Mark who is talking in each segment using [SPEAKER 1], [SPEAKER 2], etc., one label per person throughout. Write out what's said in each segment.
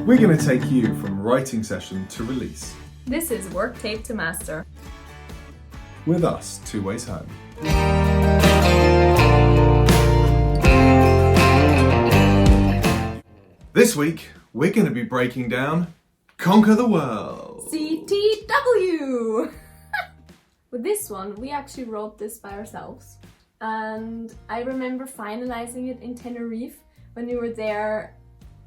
[SPEAKER 1] We're going to take you from writing session to release.
[SPEAKER 2] This is Worktape to Master.
[SPEAKER 1] With us, 2 ways home. This week, we're going to be breaking down Conquer the World.
[SPEAKER 2] CTW! With this one, we actually wrote this by ourselves. And I remember finalizing it in Tenerife when we were there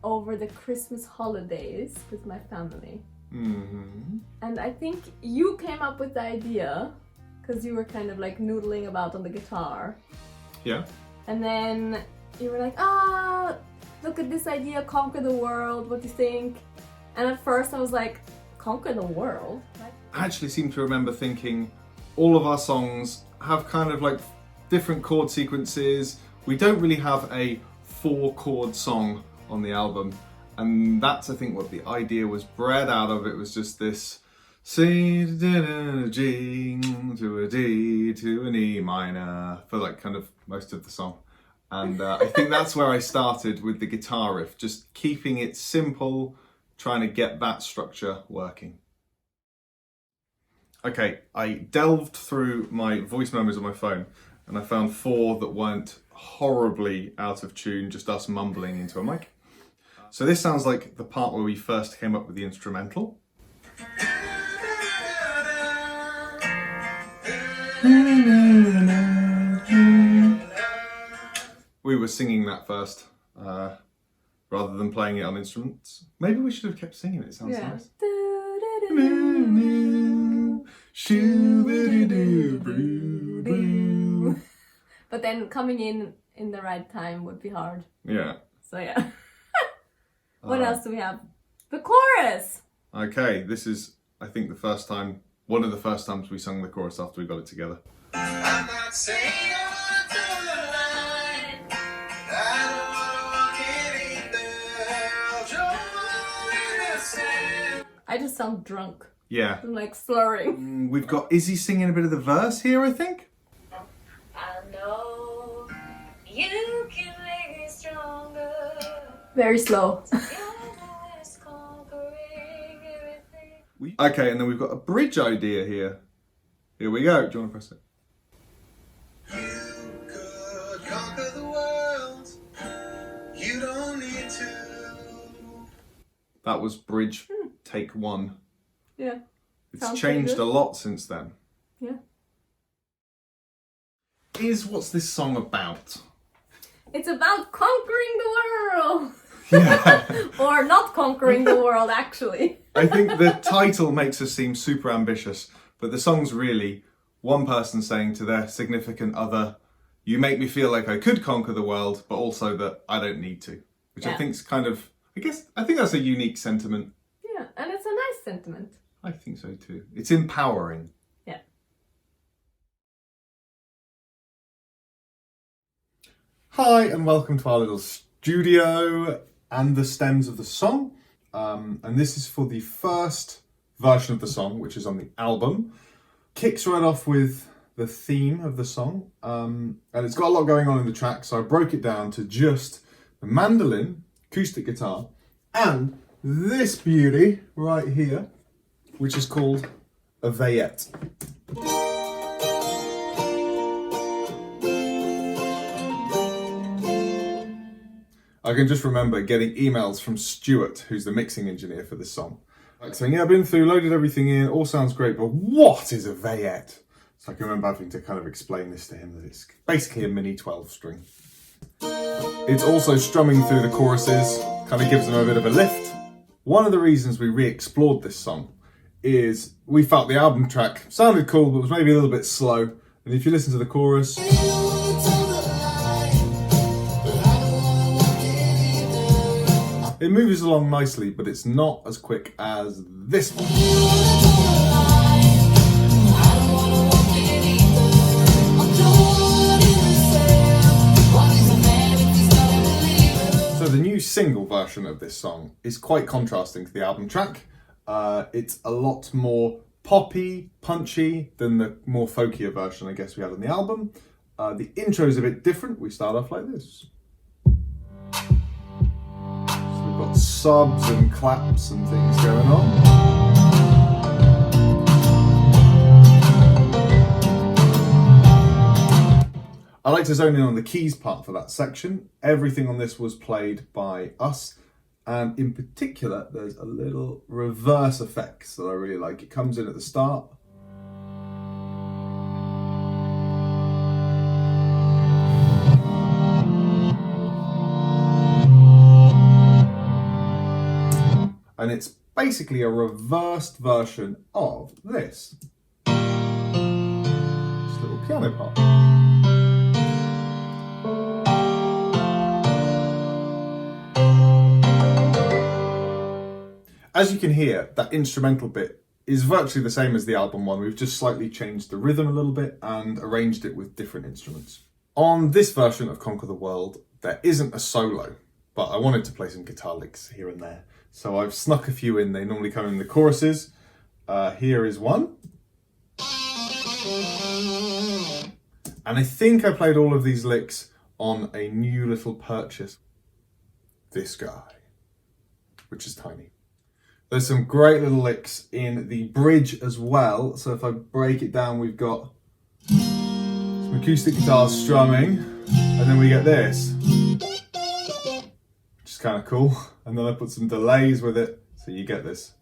[SPEAKER 2] over the Christmas holidays with my family.
[SPEAKER 1] Mm-hmm.
[SPEAKER 2] And I think you came up with the idea because you were kind of like noodling about on the guitar.
[SPEAKER 1] Yeah.
[SPEAKER 2] And then you were like, look at this idea, conquer the world, what do you think? And at first I was like, conquer the world?
[SPEAKER 1] I actually seem to remember thinking all of our songs have kind of like different chord sequences. We don't really have a 4-chord song on the album, and that's I think what the idea was bred out of. It was just this C to a G to a D to an E minor for like kind of most of the song, and I think that's where I started with the guitar riff, just keeping it simple, trying to get that structure working. Okay, I delved through my voice memos on my phone and I found 4 that weren't horribly out of tune, just us mumbling into a mic. So this sounds like the part where we first came up with the instrumental. We were singing that first, rather than playing it on instruments. Maybe we should have kept singing it, it sounds nice.
[SPEAKER 2] But then coming in the right time would be hard.
[SPEAKER 1] Yeah.
[SPEAKER 2] So yeah. What else do we have? The chorus!
[SPEAKER 1] Okay, this is, I think, one of the first times we sung the chorus after we got it together. I'm not saying I wanna do the line. I don't wanna walk it either.
[SPEAKER 2] I just sound drunk.
[SPEAKER 1] Yeah.
[SPEAKER 2] I'm like slurring.
[SPEAKER 1] We've got Izzy singing a bit of the verse here, I think.
[SPEAKER 3] I know you can make it stronger.
[SPEAKER 2] Very slow.
[SPEAKER 1] Okay, and then we've got a bridge idea here. Here we go. Do you want to press it? You could conquer the world. You don't need to. That was bridge take 1.
[SPEAKER 2] Yeah.
[SPEAKER 1] It's
[SPEAKER 2] Sounds
[SPEAKER 1] changed a lot since then.
[SPEAKER 2] Yeah.
[SPEAKER 1] What's this song about?
[SPEAKER 2] It's about conquering the world!
[SPEAKER 1] Yeah.
[SPEAKER 2] Or not conquering the world, actually.
[SPEAKER 1] I think the title makes us seem super ambitious, but the song's really one person saying to their significant other, you make me feel like I could conquer the world, but also that I don't need to. Which I think is kind of, I think that's a unique sentiment.
[SPEAKER 2] Yeah, and it's a nice sentiment.
[SPEAKER 1] I think so too. It's empowering.
[SPEAKER 2] Yeah.
[SPEAKER 1] Hi, and welcome to our little studio and the stems of the song. And this is for the first version of the song, which is on the album. Kicks right off with the theme of the song. And it's got a lot going on in the track, so I broke it down to just the mandolin, acoustic guitar, and this beauty right here, which is called a veillette. I can just remember getting emails from Stuart, who's the mixing engineer for this song, like saying, yeah, I've been through, loaded everything in, all sounds great, but what is a veillette? So I can remember having to kind of explain this to him, that it's basically a mini 12 string. It's also strumming through the choruses, kind of gives them a bit of a lift. One of the reasons we re-explored this song is we felt the album track sounded cool, but was maybe a little bit slow. And if you listen to the chorus, it moves along nicely, but it's not as quick as this one. So the new single version of this song is quite contrasting to the album track. It's a lot more poppy, punchy than the more folkier version I guess we had on the album. The intro's a bit different. We start off like this. So we've got subs and claps and things going on. I like to zone in on the keys part for that section. Everything on this was played by us, and in particular there's a little reverse effects that I really like. It comes in at the start. And it's basically a reversed version of this. This little piano part. As you can hear, that instrumental bit is virtually the same as the album one. We've just slightly changed the rhythm a little bit and arranged it with different instruments. On this version of Conquer the World, there isn't a solo, but I wanted to play some guitar licks here and there. So I've snuck a few in. They normally come in the choruses. Here is one. And I think I played all of these licks on a new little purchase. This guy, which is tiny. There's some great little licks in the bridge as well. So if I break it down, we've got some acoustic guitars strumming, and then we get this, which is kind of cool. And then I put some delays with it, so you get this.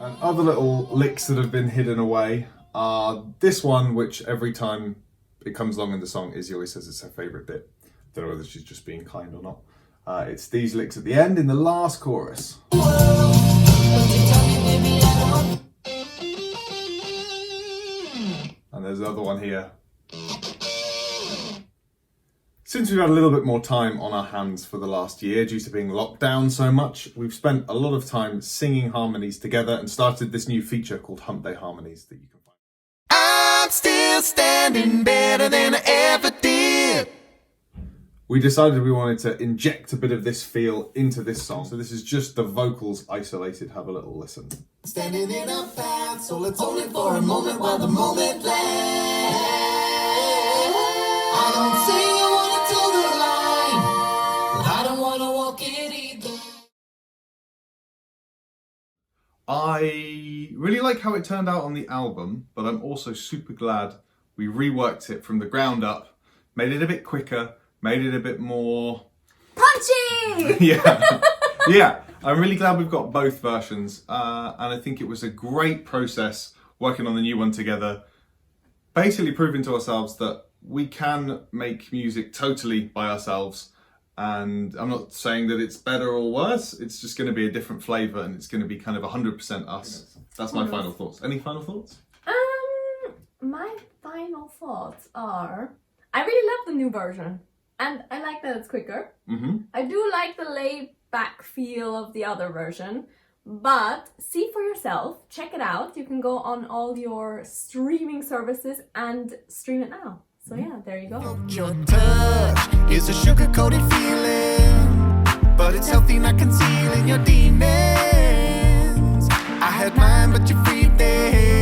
[SPEAKER 1] And other little licks that have been hidden away are this one, which every time it comes along in the song, Izzy always says it's her favourite bit. Don't know whether she's just being kind or not. It's these licks at the end in the last chorus. And there's another one here. Since we've had a little bit more time on our hands for the last year due to being locked down so much, we've spent a lot of time singing harmonies together and started this new feature called Hump Day Harmonies that you can find. I'm still standing better than I ever did. We decided we wanted to inject a bit of this feel into this song. So this is just the vocals isolated. Have a little listen. Standing in a path, so let's hold it for a moment while the moment lasts. I don't say I want to toe the line, but I don't want to walk it either. I really like how it turned out on the album, but I'm also super glad we reworked it from the ground up, made it a bit quicker, made it a bit more
[SPEAKER 2] punchy.
[SPEAKER 1] Yeah. I'm really glad we've got both versions, and I think it was a great process working on the new one together, basically proving to ourselves that we can make music totally by ourselves. And I'm not saying that it's better or worse, it's just going to be a different flavour and it's going to be kind of 100% us. That's my final thoughts. Any final thoughts?
[SPEAKER 2] My final thoughts are, I really love the new version. And I like that it's quicker.
[SPEAKER 1] Mm-hmm.
[SPEAKER 2] I do like the laid back feel of the other version. But see for yourself, check it out. You can go on all your streaming services and stream it now. So yeah, there you go.
[SPEAKER 4] Your touch is a sugar-coated feeling, but it's healthy, not concealing your demons. I had mine, but you freed them.